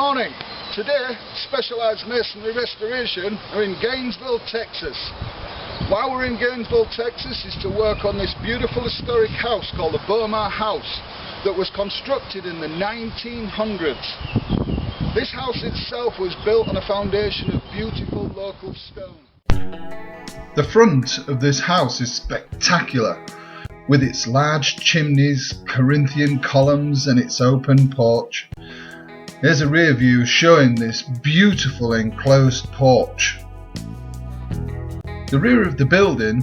morning. Today, Specialised Masonry Restoration are in Gainesville, Texas. Why we're in Gainesville, Texas is to work on this beautiful historic house called the Bomar House that was constructed in the 1900s. This house itself was built on a foundation of beautiful local stone. The front of this house is spectacular, with its large chimneys, Corinthian columns and its open porch. Here's a rear view showing this beautiful enclosed porch. The rear of the building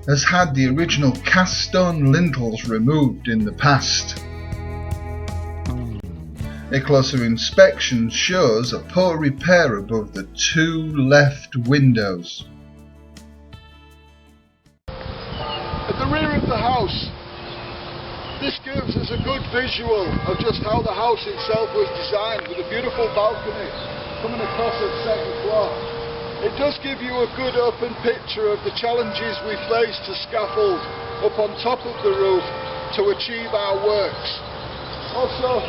has had the original cast stone lintels removed in the past. A closer inspection shows a poor repair above the two left windows. At the rear of the house, this gives us a good visual of just how the house itself was designed, with a beautiful balcony coming across the second floor. It does give you a good open picture of the challenges we face to scaffold up on top of the roof to achieve our works. Also,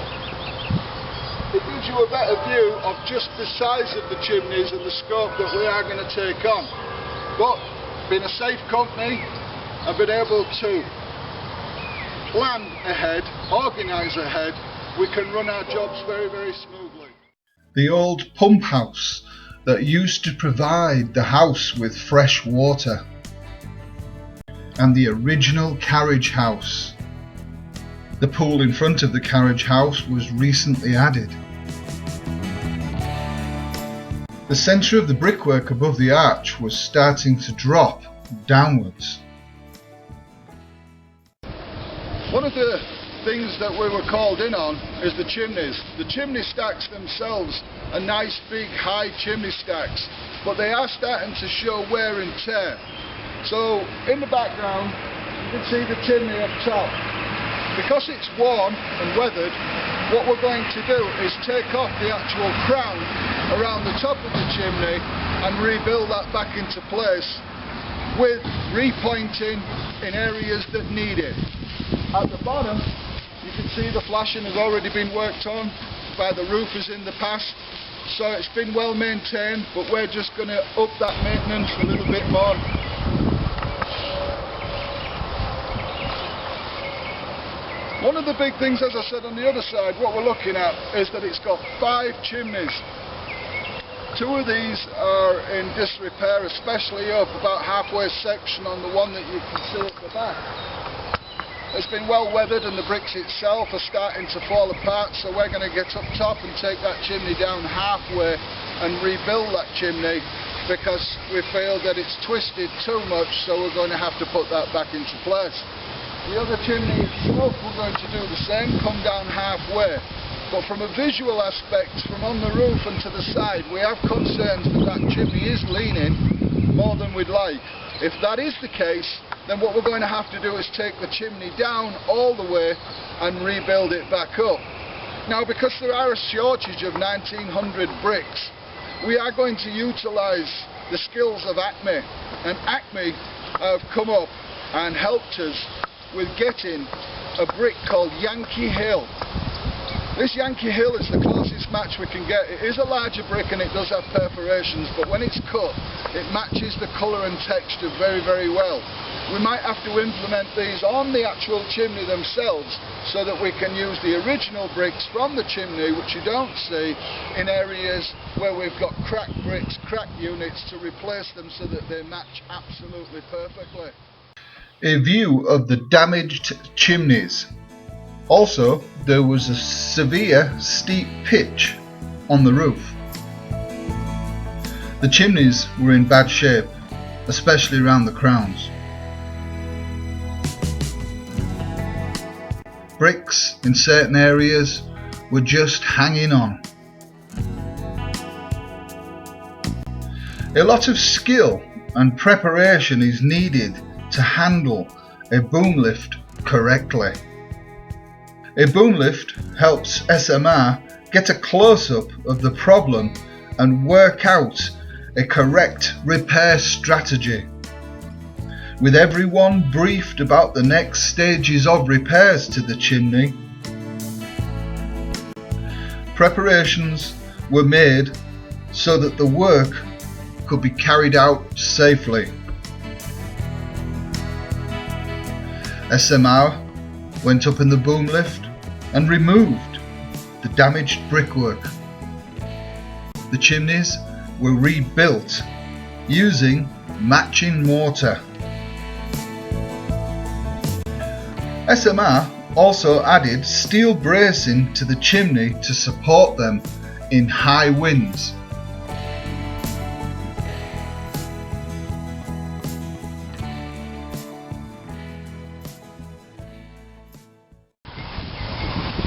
it gives you a better view of just the size of the chimneys and the scope that we are going to take on. But being a safe company, I've been able to plan ahead, organise ahead, we can run our jobs very, very smoothly. The old pump house that used to provide the house with fresh water, and the original carriage house. The pool in front of the carriage house was recently added. The centre of the brickwork above the arch was starting to drop downwards. One of the things that we were called in on is the chimneys. The chimney stacks themselves are nice big high chimney stacks, but they are starting to show wear and tear. So in the background you can see the chimney up top. Because it's warm and weathered, what we're going to do is take off the actual crown around the top of the chimney and rebuild that back into place with repointing in areas that need it. At the bottom, you can see the flashing has already been worked on by the roofers in the past, so it's been well maintained, but we're just going to up that maintenance a little bit more. One of the big things, as I said, on the other side, what we're looking at is that it's got 5 chimneys. 2 of these are in disrepair, especially up about halfway section on the one that you can see at the back. It's been well weathered and the bricks itself are starting to fall apart, so we're going to get up top and take that chimney down halfway and rebuild that chimney, because we feel that it's twisted too much, so we're going to have to put that back into place. The other chimney itself we're going to do the same, come down halfway. But from a visual aspect, from on the roof and to the side, we have concerns that that chimney is leaning more than we'd like. If that is the case, then what we're going to have to do is take the chimney down all the way and rebuild it back up. Now, because there are a shortage of 1900 bricks, we are going to utilise the skills of Acme, and Acme have come up and helped us with getting a brick called Yankee Hill. This Yankee Hill is the closest match we can get. It is a larger brick and it does have perforations, but when it's cut, it matches the colour and texture very, very well. We might have to implement these on the actual chimney themselves so that we can use the original bricks from the chimney, which you don't see, in areas where we've got cracked bricks, cracked units, to replace them so that they match absolutely perfectly. A view of the damaged chimneys. Also, there was a severe steep pitch on the roof. The chimneys were in bad shape, especially around the crowns. Bricks in certain areas were just hanging on. A lot of skill and preparation is needed to handle a boom lift correctly. A boom lift helps SMR get a close-up of the problem and work out a correct repair strategy. With everyone briefed about the next stages of repairs to the chimney, Preparations were made so that the work could be carried out safely. SMR went up in the boom lift and removed the damaged brickwork. The chimneys were rebuilt using matching mortar. SMR also added steel bracing to the chimney to support them in high winds.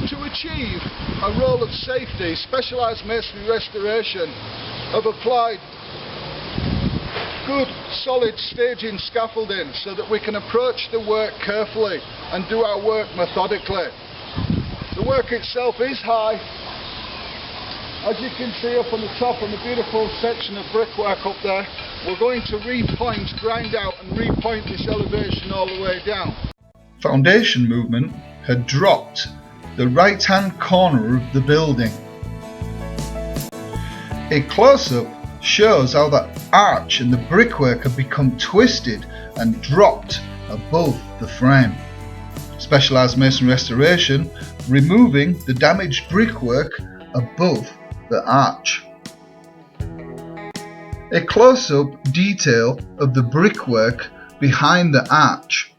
To achieve a role of safety, Specialised Masonry Restoration have applied good solid staging scaffolding so that we can approach the work carefully and do our work methodically. The work itself is high, as you can see up on the top on the beautiful section of brickwork up there. We're going to repoint, grind out and repoint this elevation all the way down. Foundation movement had dropped the right hand corner of the building. A close-up shows how the arch and the brickwork have become twisted and dropped above the frame. Specialised Masonry Restoration removing the damaged brickwork above the arch. A close-up detail of the brickwork behind the arch.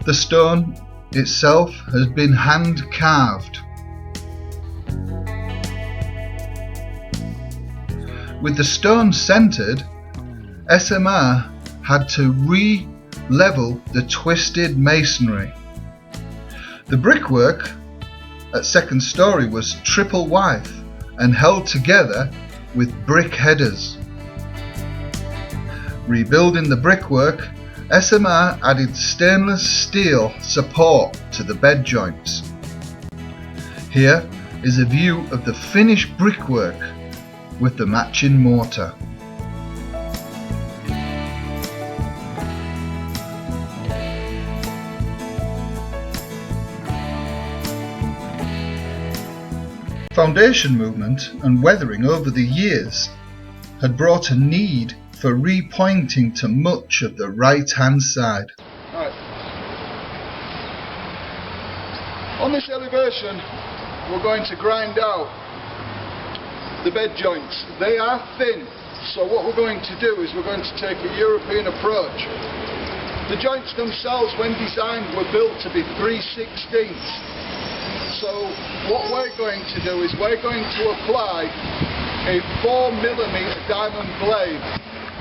The stone itself has been hand carved. With the stone centered, SMR had to re-level the twisted masonry. The brickwork at second story was triple wide and held together with brick headers. Rebuilding the brickwork, SMR added stainless steel support to the bed joints. Here is a view of the finished brickwork with the matching mortar. Foundation movement and weathering over the years had brought a need for repointing to much of the right hand side. Right. On this elevation we're going to grind out the bed joints. They are thin, so what we're going to do is we're going to take a European approach. The joints themselves, when designed, were built to be 3/16. So what we're going to do is we're going to apply a 4mm diamond blade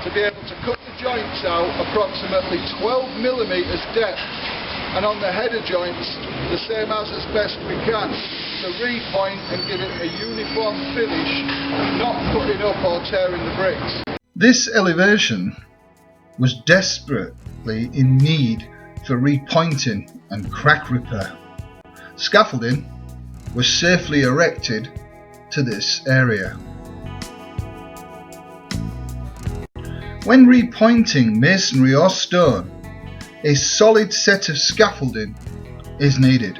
to be able to cut the joints out approximately 12mm depth, and on the header joints the same as best we can, to repoint and give it a uniform finish, not cutting up or tearing the bricks. This elevation was desperately in need for repointing and crack repair. Scaffolding was safely erected to this area. When repointing masonry or stone, a solid set of scaffolding is needed.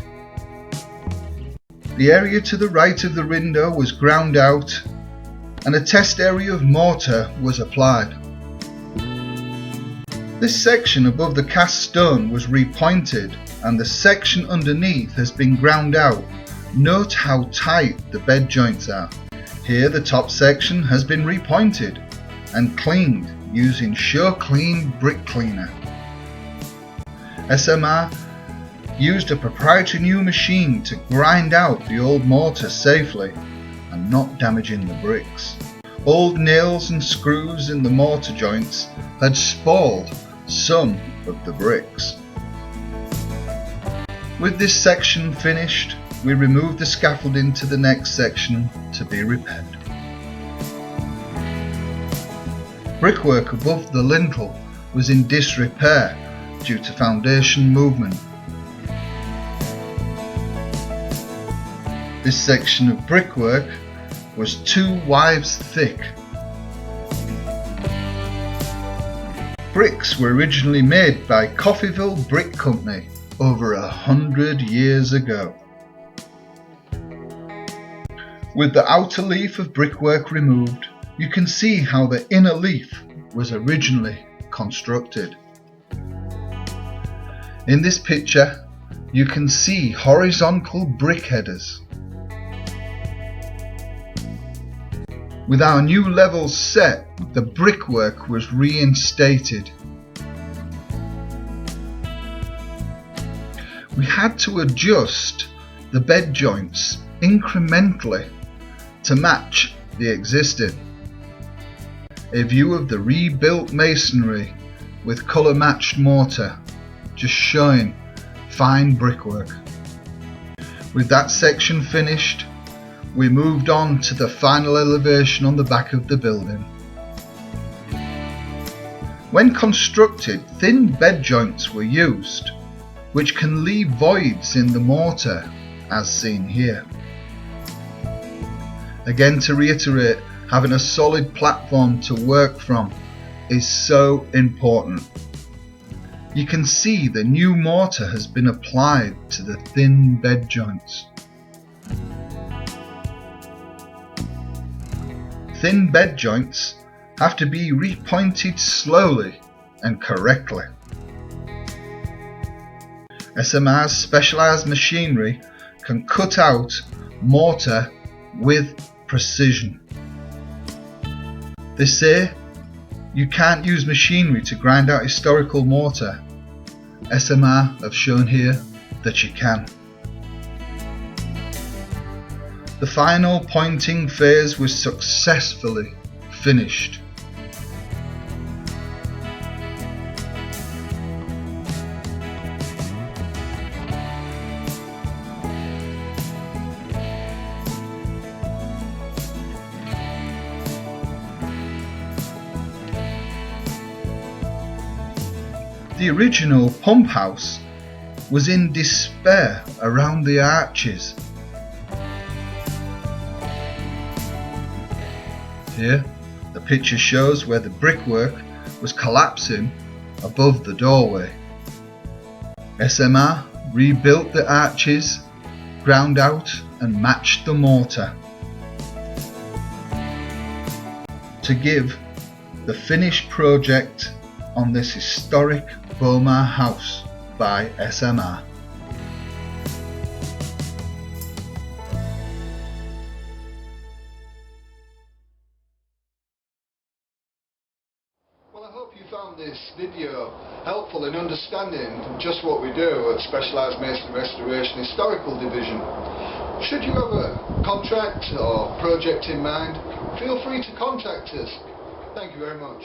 The area to the right of the window was ground out and a test area of mortar was applied. This section above the cast stone was repointed and the section underneath has been ground out. Note how tight the bed joints are. Here the top section has been repointed and cleaned using Show Clean brick cleaner. SMR used a proprietary new machine to grind out the old mortar safely and not damaging the bricks. Old nails and screws in the mortar joints had spoiled some of the bricks. With this section finished, we removed the scaffolding to the next section to be repaired. Brickwork above the lintel was in disrepair due to foundation movement. This section of brickwork was 2 wives thick. Bricks were originally made by Coffeyville Brick Company over 100 years ago. With the outer leaf of brickwork removed, you can see how the inner leaf was originally constructed. In this picture, you can see horizontal brick headers. With our new levels set, the brickwork was reinstated. We had to adjust the bed joints incrementally to match the existing. A view of the rebuilt masonry with colour matched mortar, just showing fine brickwork. With that section finished, we moved on to the final elevation on the back of the building. When constructed, thin bed joints were used, which can leave voids in the mortar, as seen here. Again, to reiterate, having a solid platform to work from is so important. You can see the new mortar has been applied to the thin bed joints. Thin bed joints have to be repointed slowly and correctly. SMR's specialised machinery can cut out mortar with precision. They say you can't use machinery to grind out historical mortar. SMR have shown here that you can. The final pointing phase was successfully finished. The original pump house was in despair around the arches. Here, the picture shows where the brickwork was collapsing above the doorway. SMR rebuilt the arches, ground out and matched the mortar to give the finished project on this historic Bomar House by SMR. Well, I hope you found this video helpful in understanding just what we do at Specialised Masonry Restoration Historical Division. Should you have a contract or project in mind, feel free to contact us. Thank you very much.